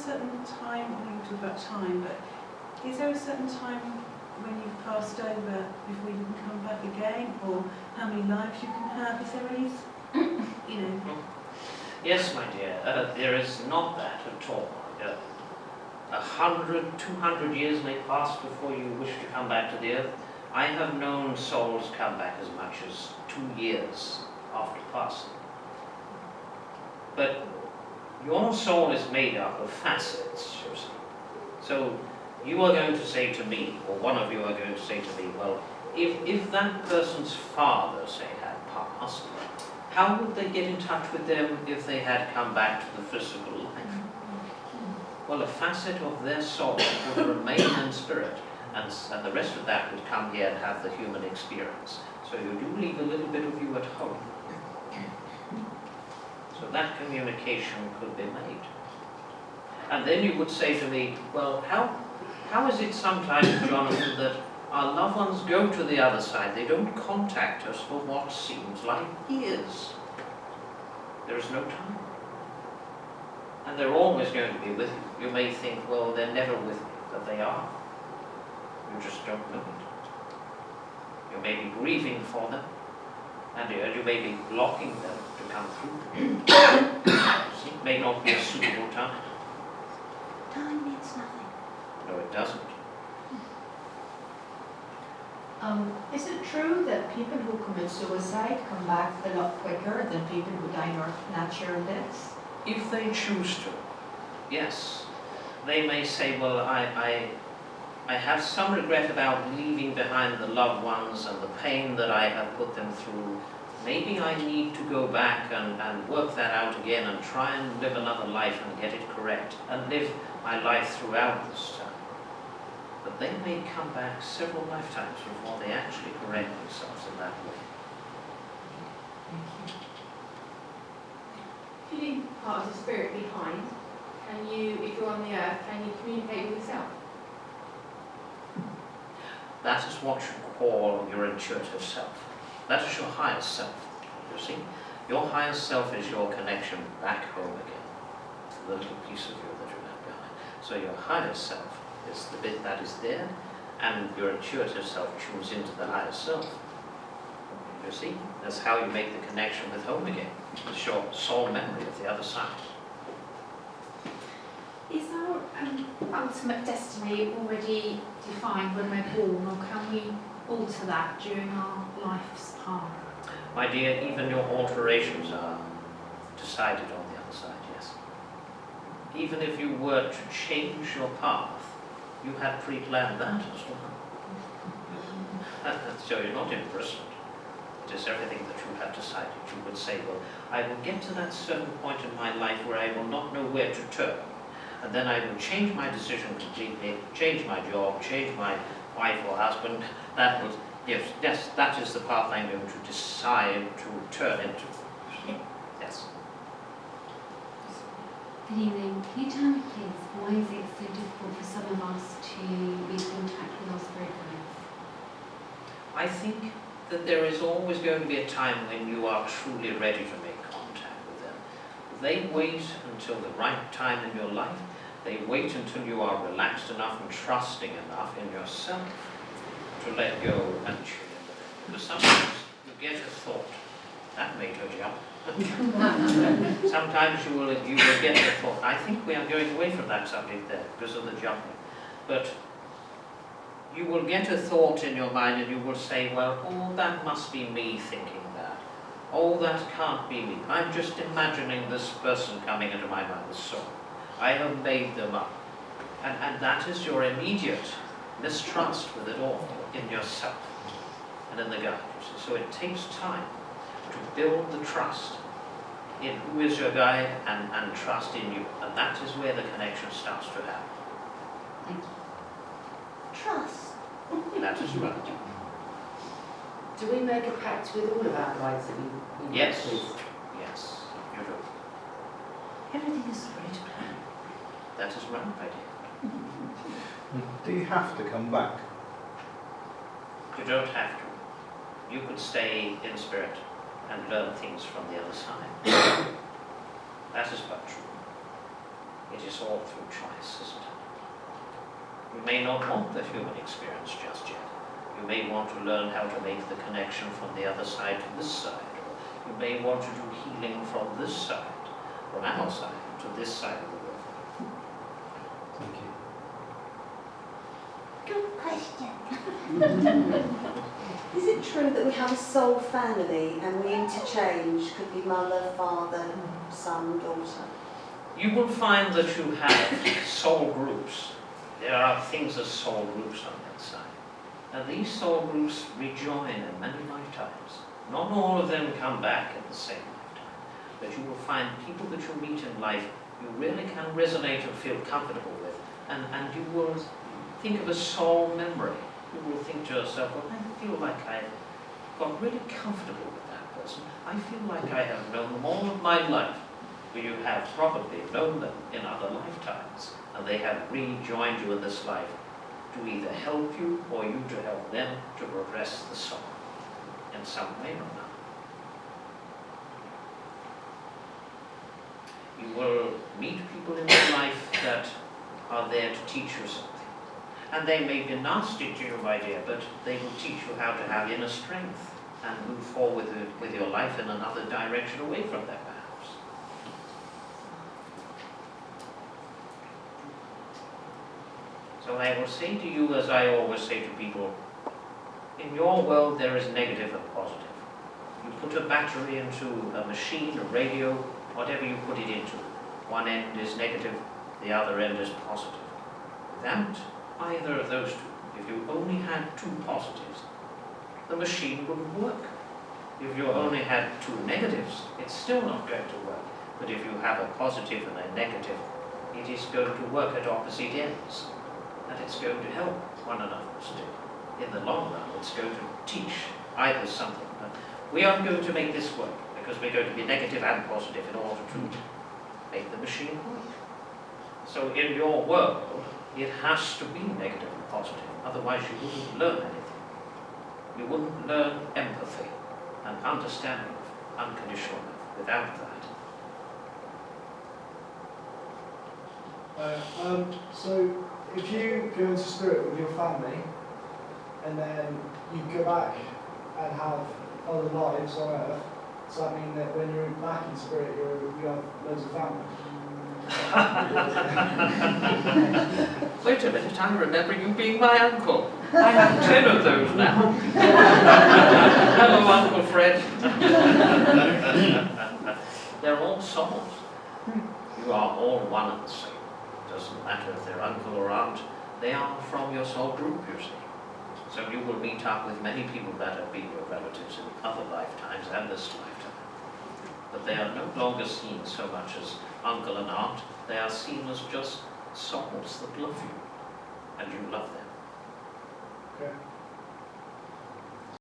certain time, we can talk about time, but is there a certain time when you've passed over before you can come back again, or how many lives you can have? Is there any, you know? Yes, my dear, there is not that at all. 100, 200 years may pass before you wish to come back to the earth. I have known souls come back as much as 2 years after passing. But your soul is made up of facets, you see. So you are going to say to me, or one of you are going to say to me, well, if that person's father, say, had passed, how would they get in touch with them if they had come back to the physical life? Well, a facet of their soul would remain in spirit, and the rest of that would come here and have the human experience. So you do leave a little bit of you at home. So that communication could be made. And then you would say to me, well, how is it sometimes, Jonathan, that our loved ones go to the other side? They don't contact us for what seems like years. There is no time. And they're always going to be with you. You may think, well, they're never with me, but they are. You just don't know it. You may be grieving for them, and you may be blocking them to come through. It may not be a suitable time. Time means nothing. No, it doesn't. Is it true that people who commit suicide come back a lot quicker than people who die natural deaths? If they choose to, yes. They may say, well, I have some regret about leaving behind the loved ones and the pain that I have put them through. Maybe I need to go back and work that out again and try and live another life and get it correct and live my life throughout this time. But they may come back several lifetimes before they actually correct themselves in that way. If you leave part of the spirit behind, can you, if you're on the earth, can you communicate with yourself? That is what you call your intuitive self. That is your higher self, you see. Your higher self is your connection back home again, to the little piece of you that you left behind. So your higher self is the bit that is there, and your intuitive self tunes into the higher self. You see, that's how you make the connection with home again. It's your soul memory of the other side. Is our ultimate destiny already defined when we're born, or can we alter that during our life's path? My dear, even your alterations are decided on the other side, yes. Even if you were to change your path, you had pre-planned that as well. So you're not imprisoned. It is everything that you have decided. You would say, well, I will get to that certain point in my life where I will not know where to turn. And then I will change my decision completely, change my job, change my wife or husband. That was, yes, that is the path I'm going to decide to turn into. Yes. Good evening. Can you tell me, please, why is it so difficult for some of us to be in contact with our spirit guides? I think that there is always going to be a time when you are truly ready to make contact with them. They wait until the right time in your life. They wait until you are relaxed enough and trusting enough in yourself to let go and tune in with it. Because sometimes you get a thought. That made her jump. Sometimes you will get a thought. I think we are going away from that subject there because of the jumping. But you will get a thought in your mind and you will say, well, oh, that must be me thinking that. Oh, that can't be me. I'm just imagining this person coming into my mother's soul. I have made them up. And that is your immediate mistrust with it all in yourself and in the guide. So it takes time to build the trust in who is your guide and trust in you. And that is where the connection starts to happen. Thank you. Trust. That is right. Do we make a pact with all of our guides that we Yes. work with? Yes, you do. Everything is ready to plan. That is right, my dear. Do you have to come back? You don't have to. You could stay in spirit and learn things from the other side. That is but true. It is all through choice, isn't it? You may not want the human experience just yet. You may want to learn how to make the connection from the other side to this side. Or you may want to do healing from this side, from our side to this side of the world. Thank you. Good question. Is it true that we have a soul family and we interchange? Could be mother, father, son, daughter. You will find that you have soul groups. There are things as soul groups on that side. And these soul groups rejoin in many lifetimes. Not all of them come back in the same lifetime, but you will find people that you meet in life you really can resonate and feel comfortable with, and you will think of a soul memory. You will think to yourself, well, I feel like I've got really comfortable with that person. I feel like I have known them all of my life. But you have probably known them in other lifetimes, and they have rejoined you in this life to either help you or you to help them to progress the soul in some way or another. You will meet people in your life that are there to teach you something. And they may be nasty to you, my dear, but they will teach you how to have inner strength and move forward with your life in another direction away from that, perhaps. So I will say to you, as I always say to people, in your world there is negative and positive. You put a battery into a machine, a radio, whatever you put it into. One end is negative, the other end is positive. Without either of those two, if you only had two positives, the machine wouldn't work. If you only had two negatives, it's still not going to work. But if you have a positive and a negative, it is going to work at opposite ends. And it's going to help one another still. In the long run, it's going to teach either something. We aren't going to make this work, because we're going to be negative and positive in order to make the machine work. So in your world, it has to be negative and positive, otherwise you wouldn't learn anything. You wouldn't learn empathy and understanding of unconditional love without that. So if you go into spirit with your family, and then you go back and have other lives on Earth, does that mean that when you're back in spirit, you have loads of family? Wait a minute, I remember you being my uncle. I have 10 of those now. Hello, Uncle Fred. They're all souls. You are all one and the same. It doesn't matter if they're uncle or aunt. They are from your soul group, you see. So you will meet up with many people that have been your relatives in other lifetimes and this lifetime. But they are no longer seen so much as uncle and aunt. They are seen as just souls that love you, and you love them. Okay.